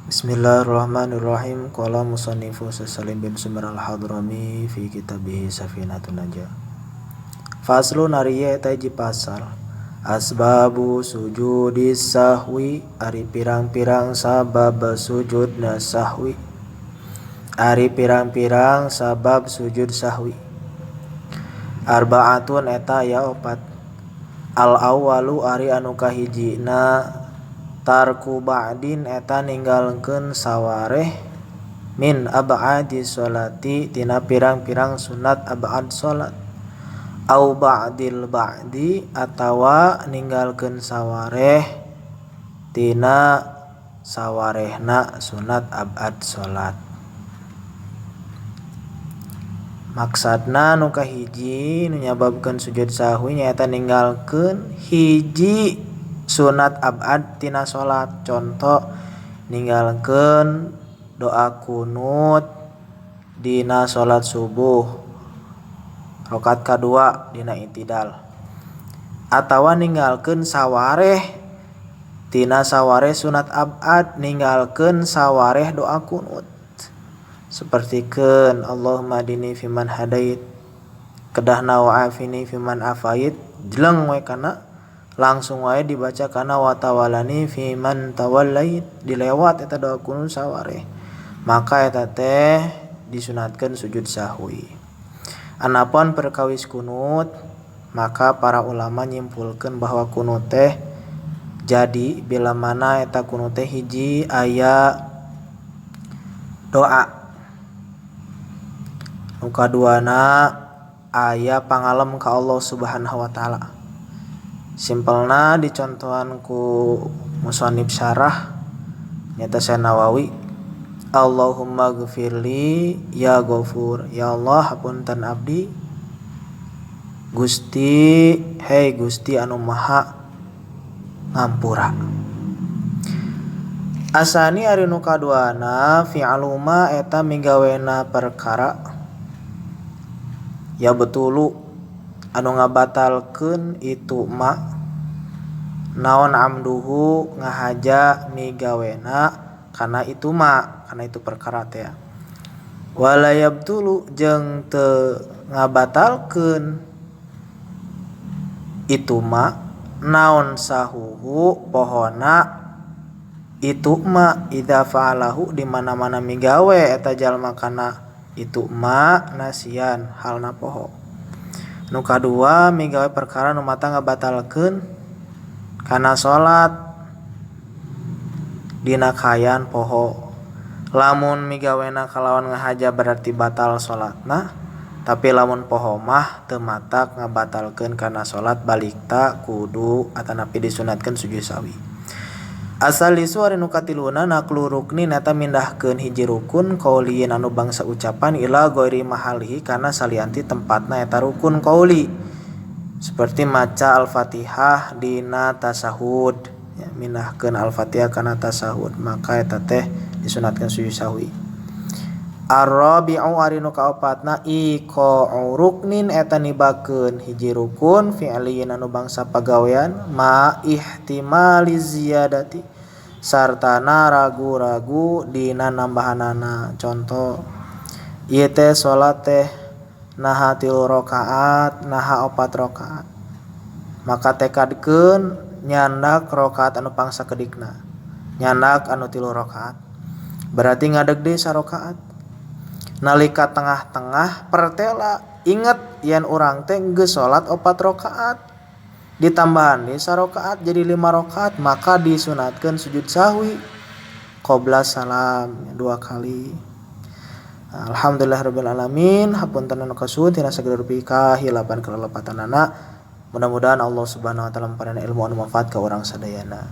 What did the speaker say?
Bismillahirrahmanirrahim. Qala musannifu Salim bin Sumar al-Hadrami fi kitabih Safinatun Najah. Faslun ariye eta hiji pasal. Asbabu sujudis sahwi, ari pirang-pirang sabab sujudna sahwi. Ari pirang-pirang sabab sujud sahwi. Arba'atun eta aya opat. Al awwalu ari anu kahijina tarku ba'din eta ninggalkeun sawareh min ab'adi sholati tina pirang-pirang sunat ab'ad sholat au ba'dil ba'di atawa ninggalkeun sawareh tina sawarehna sunat ab'ad sholat. Maksudna nu kahiji nu nyababkeun sujud sahwi nyaeta ninggalkeun hiji sunat ab'ad tina sholat. Contoh ninggalkeun doa kunut dina sholat subuh rakaat kadua dina i'tidal, atawa ninggalkeun sawareh tina sawareh sunat ab'ad, ninggalkeun sawareh doa kunut sapertikeun Allahumma adini fiman hadait kedahna wa'afini fiman afait, jeleng we kana langsung wae dibaca kana wa tawallani fiman tawallait, dilewat eta doa kunut sawareh, maka eta teh disunatkeun sujud sahwi. Anapun perkawis kunut, maka para ulama nyimpulkeun bahwa kunut teh jadi bila mana eta kunut teh hiji aya doa, nu kaduana aya pangalem ka Allah Subhanahu wa taala. Simpelna dicontohan ku musannif syarah nyata Syekh Nawawi, Allahumma ghfirli ya ghafur, ya Allah hapunten abdi Gusti, hei Gusti anu maha ngampura. Asani ari nu kaduana fi'aluma eta migawena perkara ya betulu anu ngabatalkeun itu ma naon amduhu ngahaja migawena kana itu ma, kana itu perkara teh. Wala yabtulu jeung teu ngabatalkeun itu ma naon sahuhu pohona itu ma idza fa'alahu di mana-mana migawe eta jalma kana itu ma nasian halna poho. Nu kadua migawe perkara nu mata ngabatalkeun kana salat dina kayan poho. Lamun migawena kalawan ngahaja berarti batal salatna, tapi lamun poho mah teu matak ngabatalkeun kana salat balikta kudu atanapi disunatkeun sujud sahwi. Asal isu ari nu katiluna naqlu ruknin eta mindahkeun hiji rukun qauliyyin anu bangsa ucapan ila ghairi mahalihi kana salianti tempatna eta rukun qauli, seperti maca al-Fatihah dina tasahud, ya, mindahkeun al-Fatihah kana tasahud, maka eta teh disunatkeun sujud sahwi. Ar-rabi'u ari nu kaopatna iqa'u ruknin eta nibakeun hiji rukun fi'liyyin anu bangsa pagawean ma ihtimali ziyadati sartana ragu-ragu dina nambahanana. Contoh ieu teh salat teh naha 3 rakaat naha 4 rakaat, maka tekadkeun nyandak rakaat anu pangsa kedikna, nyandak anu 3 rakaat berarti ngadeg deui sarakaat. Nalika tengah-tengah pertela inget yen urang teh geus salat 4 rakaat ditambahan deui sarakaat jadi 5 rakaat, maka disunatkeun sujud sahwi qabla salam 2 kali. Alhamdulillahirabbil alamin. Hapunten anu kasuhun tina saged rupi kahilapan kalelepatanana. Mudah-mudahan Allah Subhanahu wa taala maparinna ilmu anu manfaat ka urang sadayana.